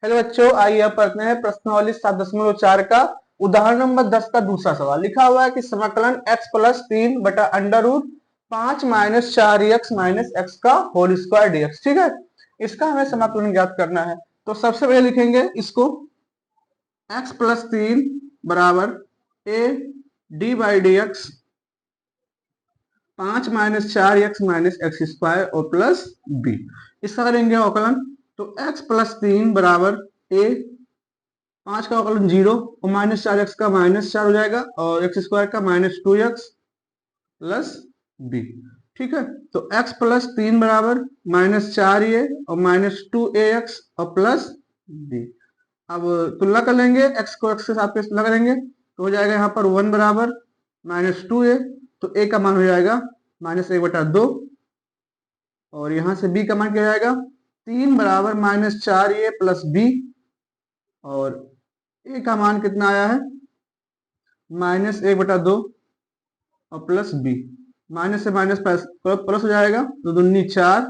Hello बच्चों, आइए अब पढ़ते हैं प्रश्नावली 7.4 का उदाहरण नंबर 10 का दूसरा सवाल। लिखा हुआ है कि समाकलन x प्लस 3 बटा under root 5 minus 4x minus x का होल स्क्वायर dx। ठीक है, इसका हमें समाकलन ज्ञात करना है। तो सबसे पहले लिखेंगे इसको x प्लस 3 बराबर a D by D x 5 minus 4x minus x square और प्लस b। इसका करेंगे अवकलन। तो x प्लस 3 बराबर a 5 का अवकलन 0 और माइनस 4x का माइनस 4 हो जाएगा और एक्स स्क्वायर का माइनस 2x प्लस b। ठीक है, तो x प्लस 3 बराबर माइनस 4a और माइनस 2ax और प्लस b। अब तुलना कर लेंगे, x को x के साथ में तुलना करेंगे तो हो जाएगा यहाँ पर 1 बराबर माइनस 2a, तो a का मान हो जाएगा माइनस 1/2 और यहाँ से b का मान क्या जाएगा 3 बराबर माइनस 4a प्लस b और a का मान कितना आया है माइनस 1/2 और प्लस b। माइनस से माइनस प्लस हो जाएगा, तो दूनी 4,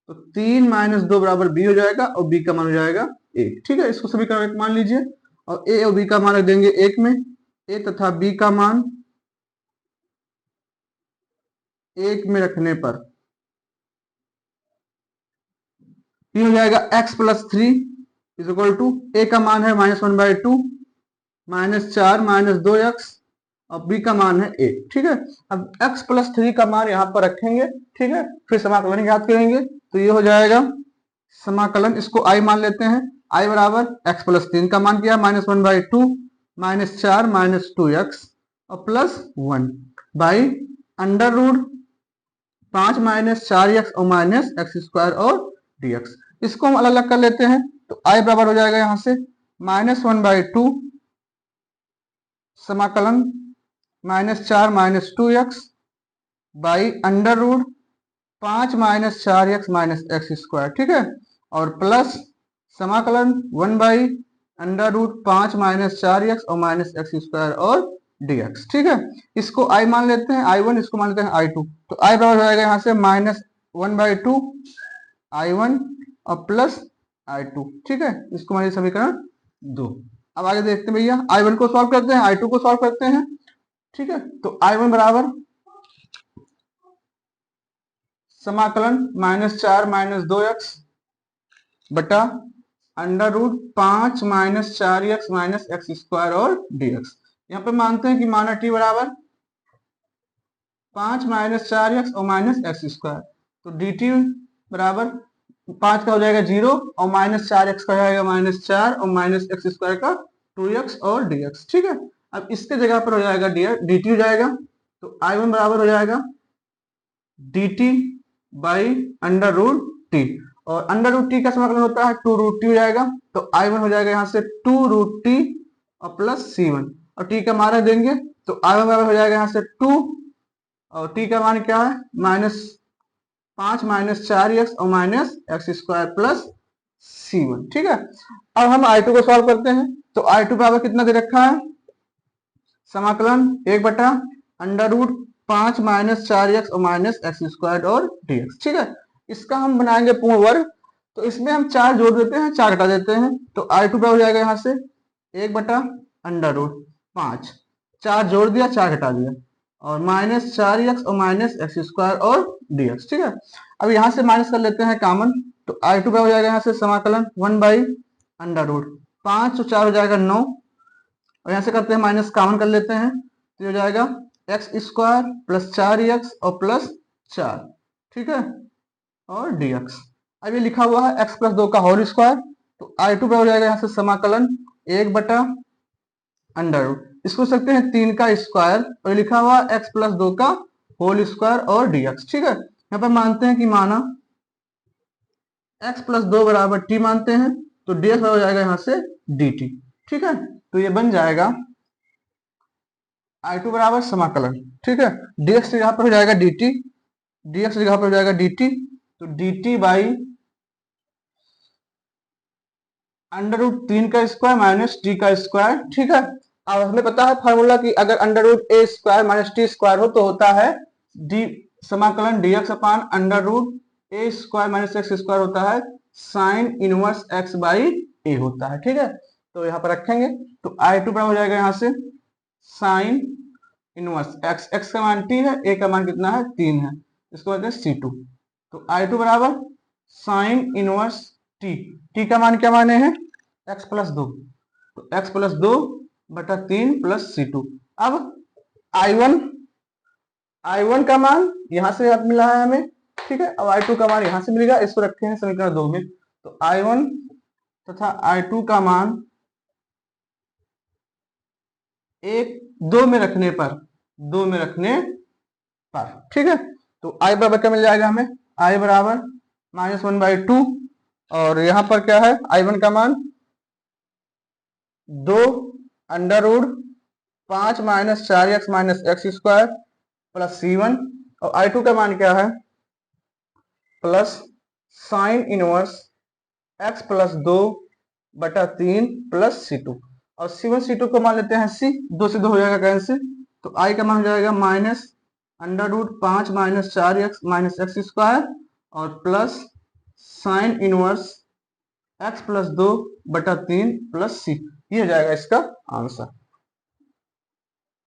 तो 3 माइनस 2 बराबर b हो जाएगा और b का मान हो जाएगा 1। ठीक है, इसको सभी का एक मान लीजिए और a और b का मान रख देंगे 1 में। a तथा b का मान 1 में रखने पर ये हो जाएगा x plus 3 is equal to a का मान है -1/2 माइनस 4 माइनस 2x और b का मान है 1। ठीक है, अब x प्लस 3 का मान यहाँ पर रखेंगे। ठीक है, फिर समाकलन याद करेंगे तो ये हो जाएगा समाकलन, इसको i मान लेते हैं। i बराबर x प्लस 3 का मान किया -1/2 माइनस 4 माइनस 2x और plus 1 by under root 5 minus 4x और माइनस एक्स स्क्वायर और dx। इसको हम अलग अलग कर लेते हैं तो i बराबर हो जाएगा यहाँ से -1/2 समाकलन -4 minus 2x by under root 5 minus 4x minus x square. ठीक है, और प्लस समाकलन 1 by under root 5 minus 4x और माइनस एक्स स्क्वायर और dx। ठीक है, इसको i मान लेते हैं i1, इसको मान लेते हैं i2। तो i बराबर हो जाएगा यहाँ से -1/2 i1 और प्लस i2। ठीक है, इसको मान लीजिए समीकरण 2। अब आगे देखते हैं भैया, i1 को सॉल्व करते हैं, i2 को सॉल्व करते हैं। ठीक है, तो i1 बराबर समाकलन -4 माइनस 2x बटा under root 5 minus 4x minus x square और dx। यहाँ पे मानते हैं कि माना t बराबर 5 माइनस 4x और माइनस एक्स स्क्वायर, तो dt बराबर 5 का हो जाएगा 0 और माइनस 4x का हो जाएगा -4 और माइनस एक्स स्क्वायर का 2x और dx। ठीक है, अब इसके जगह पर हो जाएगा dt हो जाएगा, तो i1 बराबर हो जाएगा dt by under root T, और अंडर रूट टी का समाकलन होता है 2√t हो जाएगा, तो i1 हो जाएगा यहाँ से 2√t और प्लस c1 और t का मान रख देंगे, तो i1 बराबर हो जाएगा यहाँ से 2 और t का मान क्या है -5 माइनस 4x और minus x square plus c1। ठीक है, अब हम i2 को सॉल्व करते हैं तो i2 बराबर कितना दे रखा है समाकलन 1 बटा अंडर रूट 5 माइनस 4x और माइनस एक्स स्क्वायर और dx। ठीक है, इसका हम बनाएंगे पूर्ण वर्ग, तो इसमें हम 4 जोड़ देते हैं 4 घटा देते हैं, तो i2 बराबर हो जाएगा यहाँ से 1 बटा अंडर रूट 5, 4 जोड़ दिया 4 घटा दिया और माइनस 4x और माइनस एक्स स्क्वायर और dx। ठीक है, अब यहाँ से माइनस कर लेते हैं कॉमन, तो i2 बराबर हो जाएगा यहाँ से समाकलन 1 बाई अंडर रूट 5 और 4 हो जाएगा 9 और यहाँ से करते हैं माइनस कॉमन कर लेते हैं, तो हो जाएगा एक्स स्क्वायर प्लस 4x और प्लस 4। ठीक है, और dx। अब ये लिखा हुआ है x प्लस 2 का होल स्क्वायर, तो i2 बराबर हो जाएगा यहाँ से समाकलन 1 बटा अंडर रूट, इसको सकते हैं 3 का स्क्वायर और लिखा हुआ x प्लस 2 का होल स्क्वायर और dx। ठीक है, यहाँ पर मानते हैं कि माना x प्लस 2 बराबर t मानते हैं, तो dx बराबर हो जाएगा यहाँ से dt। ठीक है, तो ये बन जाएगा i2 बराबर समाकलन। ठीक है, dx यहाँ पर हो जाएगा dt, dx जगह पर हो जाएगा dt, तो dt बाई अंडर रूट 3 का स्क्वायर माइनस t का स्क्वायर। ठीक है, अब हमें पता है फार्मूला कि अगर under root a square minus t square हो तो होता है d समाकलन dx upon under root a square minus x square होता है sine inverse x by A होता है। ठीक है, तो यहाँ पर रखेंगे तो I2 बराबर हो जाएगा यहाँ से साइन इनवर्स एक्स, एक्स का मान t है, ए का मान कितना है 3 है, इसको कहते हैं C2। तो I2 बराबर साइन इनवर्स t, t का मान क्या माने हैं x प्लस 2, तो x प्लस 2 बटा 3 प्लस C2। अब I1 का मान यहां से अब मिला है हमें, ठीक है, अब I2 का मान यहां से मिलेगा, इसको रखे हैं समीकरण 2 में, तो I1 तथा I2 का मान 2 में रखने पर, 2 में रखने पर, ठीक है, तो I बराबर क्या मिल जाएगा हमें, I बराबर -1/2, और यहां पर क्या है I1 का मान 2 under root 5 - 4x - x² plus C1, और I2 का मान क्या है plus sign inverse x plus 2 बटा 3 प्लस C2, और C1 C2 को मान लेते हैं C, 2 से 2 हो जाएगा कैंसिल, तो I का मान हो जाएगा -√5 - 4x - x² और plus sign inverse x plus 2 बटा 3 प्लस C, ये हो जाएगा इसका आंसर।